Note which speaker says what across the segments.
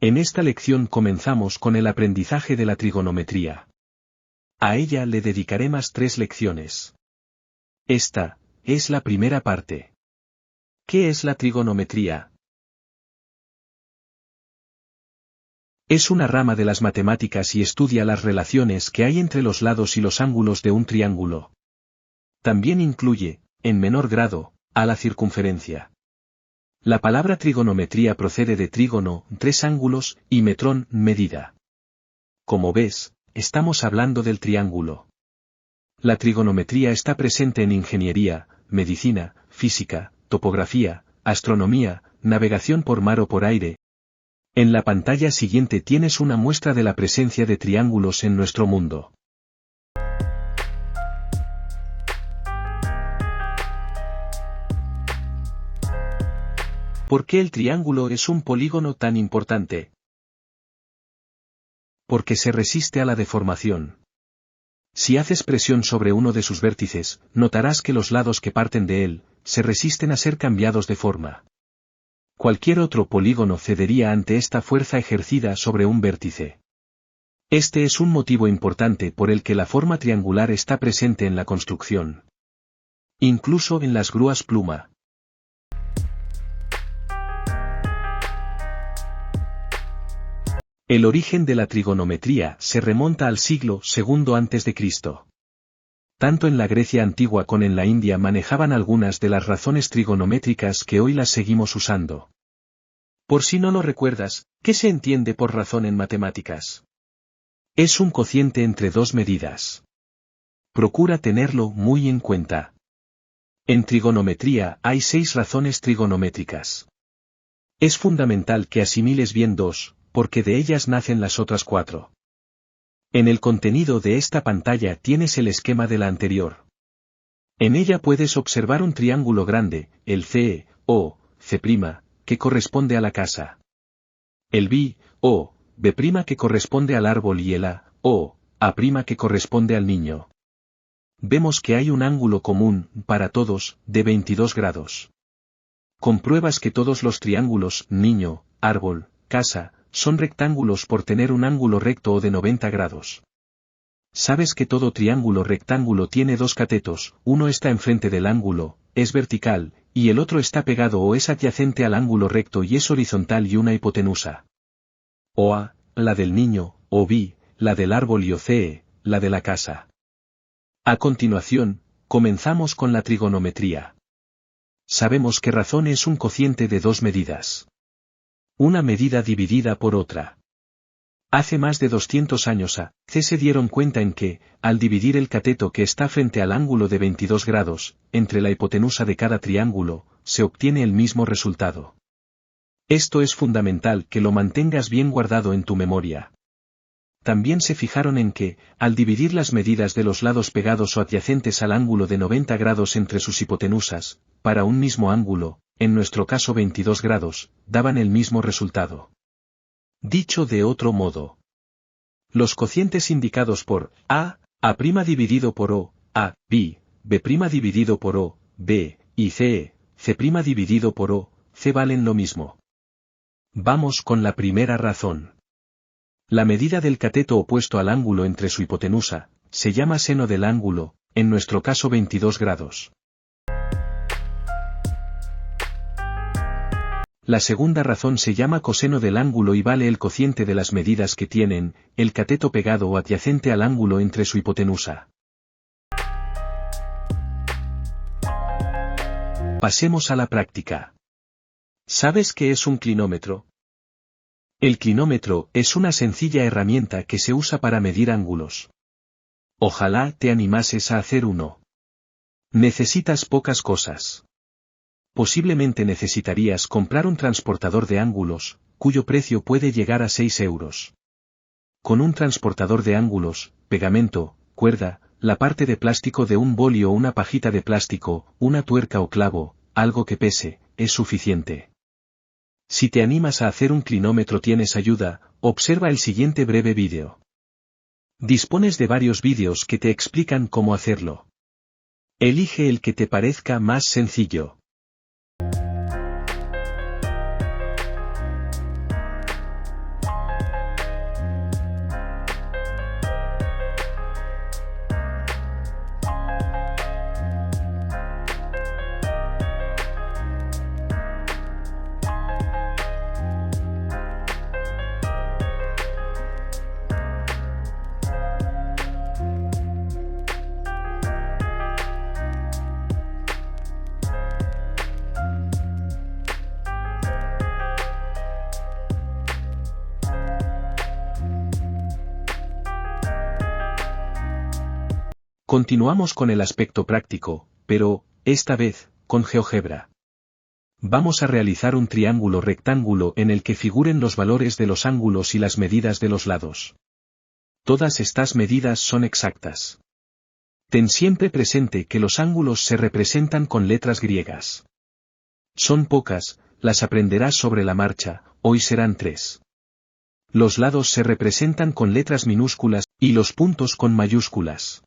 Speaker 1: En esta lección comenzamos con el aprendizaje de la trigonometría. A ella le dedicaré más 3 lecciones. Esta es la primera parte. ¿Qué es la trigonometría? Es una rama de las matemáticas y estudia las relaciones que hay entre los lados y los ángulos de un triángulo. También incluye, en menor grado, a la circunferencia. La palabra trigonometría procede de trígono, 3 ángulos, y metrón, medida. Como ves, estamos hablando del triángulo. La trigonometría está presente en ingeniería, medicina, física, topografía, astronomía, navegación por mar o por aire. En la pantalla siguiente tienes una muestra de la presencia de triángulos en nuestro mundo. ¿Por qué el triángulo es un polígono tan importante? Porque se resiste a la deformación. Si haces presión sobre uno de sus vértices, notarás que los lados que parten de él, se resisten a ser cambiados de forma. Cualquier otro polígono cedería ante esta fuerza ejercida sobre un vértice. Este es un motivo importante por el que la forma triangular está presente en la construcción. Incluso en las grúas pluma. El origen de la trigonometría se remonta al siglo II a.C. Tanto en la Grecia antigua como en la India manejaban algunas de las razones trigonométricas que hoy las seguimos usando. Por si no lo recuerdas, ¿qué se entiende por razón en matemáticas? Es un cociente entre 2 medidas. Procura tenerlo muy en cuenta. En trigonometría hay 6 razones trigonométricas. Es fundamental que asimiles bien 2, porque de ellas nacen las otras 4. En el contenido de esta pantalla tienes el esquema de la anterior. En ella puedes observar un triángulo grande, el C, O, C', que corresponde a la casa. El B, O, B', que corresponde al árbol y el A, O, A', que corresponde al niño. Vemos que hay un ángulo común, para todos, de 22 grados. Compruebas que todos los triángulos, niño, árbol, casa, son rectángulos por tener un ángulo recto o de 90 grados. Sabes que todo triángulo rectángulo tiene 2 catetos, uno está enfrente del ángulo, es vertical, y el otro está pegado o es adyacente al ángulo recto y es horizontal y una hipotenusa. O A, la del niño, o B, la del árbol y o C, la de la casa. A continuación, comenzamos con la trigonometría. Sabemos que razón es un cociente de 2 medidas. Una medida dividida por otra. Hace más de 200 años se dieron cuenta en que, al dividir el cateto que está frente al ángulo de 22 grados, entre la hipotenusa de cada triángulo, se obtiene el mismo resultado. Esto es fundamental que lo mantengas bien guardado en tu memoria. También se fijaron en que, al dividir las medidas de los lados pegados o adyacentes al ángulo de 90 grados entre sus hipotenusas, para un mismo ángulo, en nuestro caso 22 grados, daban el mismo resultado. Dicho de otro modo, los cocientes indicados por A' dividido por O, A, B, B' dividido por O, B, y C dividido por O, C valen lo mismo. Vamos con la primera razón. La medida del cateto opuesto al ángulo entre su hipotenusa, se llama seno del ángulo, en nuestro caso 22 grados. La segunda razón se llama coseno del ángulo y vale el cociente de las medidas que tienen, el cateto pegado o adyacente al ángulo entre su hipotenusa. Pasemos a la práctica. ¿Sabes qué es un clinómetro? El clinómetro es una sencilla herramienta que se usa para medir ángulos. Ojalá te animases a hacer uno. Necesitas pocas cosas. Posiblemente necesitarías comprar un transportador de ángulos, cuyo precio puede llegar a 6 euros. Con un transportador de ángulos, pegamento, cuerda, la parte de plástico de un boli o una pajita de plástico, una tuerca o clavo, algo que pese, es suficiente. Si te animas a hacer un clinómetro tienes ayuda, observa el siguiente breve vídeo. Dispones de varios vídeos que te explican cómo hacerlo. Elige el que te parezca más sencillo. Continuamos con el aspecto práctico, pero, esta vez, con GeoGebra. Vamos a realizar un triángulo rectángulo en el que figuren los valores de los ángulos y las medidas de los lados. Todas estas medidas son exactas. Ten siempre presente que los ángulos se representan con letras griegas. Son pocas, las aprenderás sobre la marcha, hoy serán 3. Los lados se representan con letras minúsculas, y los puntos con mayúsculas.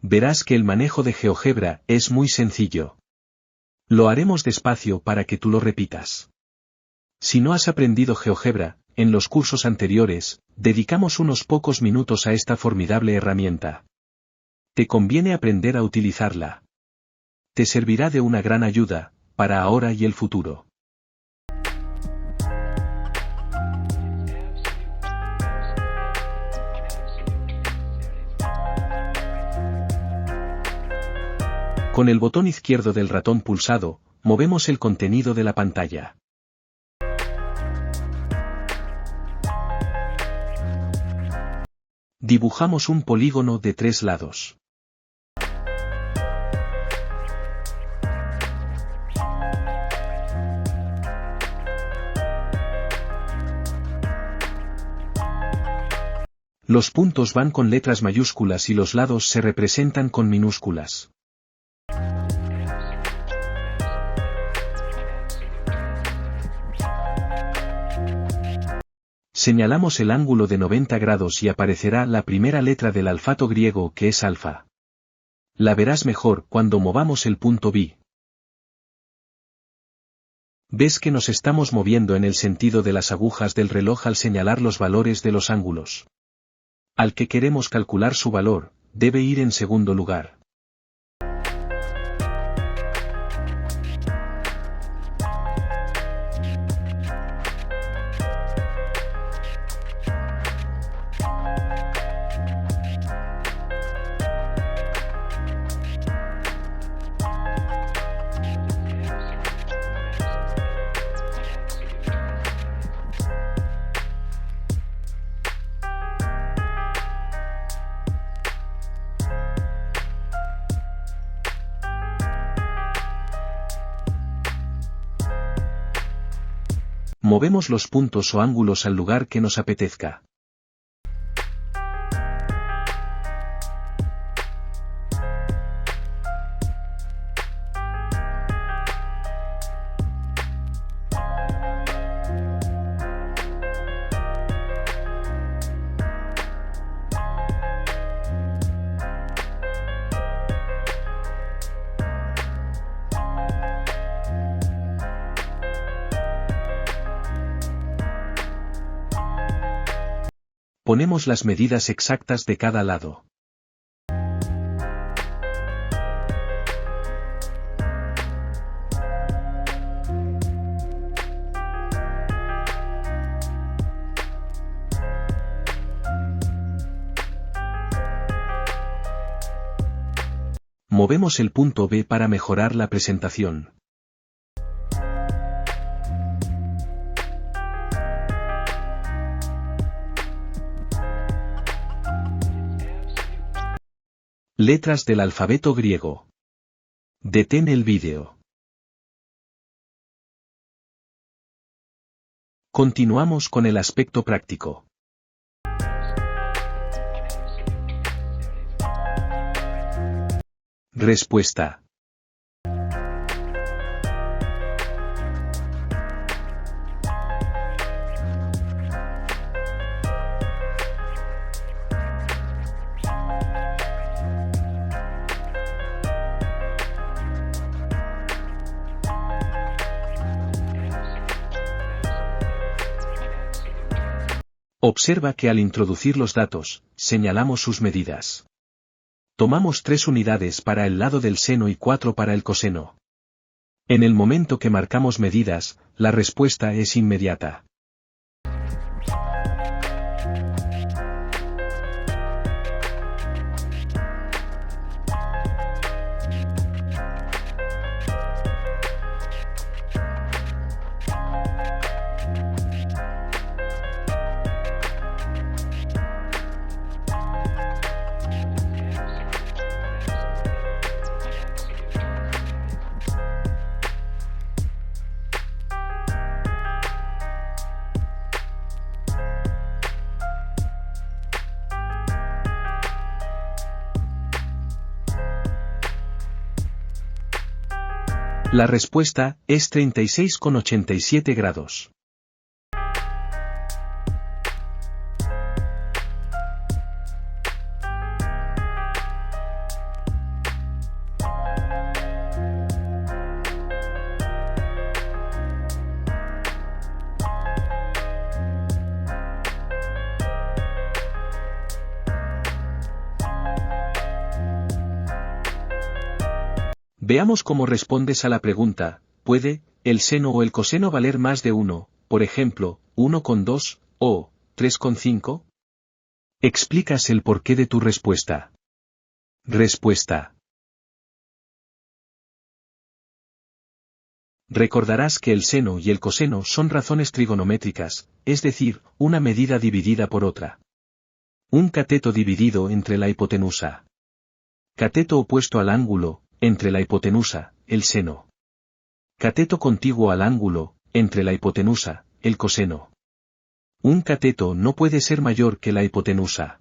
Speaker 1: Verás que el manejo de GeoGebra es muy sencillo. Lo haremos despacio para que tú lo repitas. Si no has aprendido GeoGebra, en los cursos anteriores, dedicamos unos pocos minutos a esta formidable herramienta. Te conviene aprender a utilizarla. Te servirá de una gran ayuda, para ahora y el futuro. Con el botón izquierdo del ratón pulsado, movemos el contenido de la pantalla. Dibujamos un polígono de 3 lados. Los puntos van con letras mayúsculas y los lados se representan con minúsculas. Señalamos el ángulo de 90 grados y aparecerá la primera letra del alfabeto griego que es alfa. La verás mejor cuando movamos el punto B. Ves que nos estamos moviendo en el sentido de las agujas del reloj al señalar los valores de los ángulos. Al que queremos calcular su valor, debe ir en segundo lugar. Movemos los puntos o ángulos al lugar que nos apetezca. Ponemos las medidas exactas de cada lado. Movemos el punto B para mejorar la presentación. Letras del alfabeto griego. Detén el vídeo. Continuamos con el aspecto práctico. Respuesta. Observa que al introducir los datos, señalamos sus medidas. Tomamos 3 unidades para el lado del seno y 4 para el coseno. En el momento que marcamos medidas, la respuesta es inmediata. La respuesta es 36,87 grados. Veamos cómo respondes a la pregunta, ¿puede el seno o el coseno valer más de 1, por ejemplo, 1,2, o 3,5? Explicas el porqué de tu respuesta. Respuesta. Recordarás que el seno y el coseno son razones trigonométricas, es decir, una medida dividida por otra. Un cateto dividido entre la hipotenusa. Cateto opuesto al ángulo, entre la hipotenusa, el seno. Cateto contiguo al ángulo, entre la hipotenusa, el coseno. Un cateto no puede ser mayor que la hipotenusa.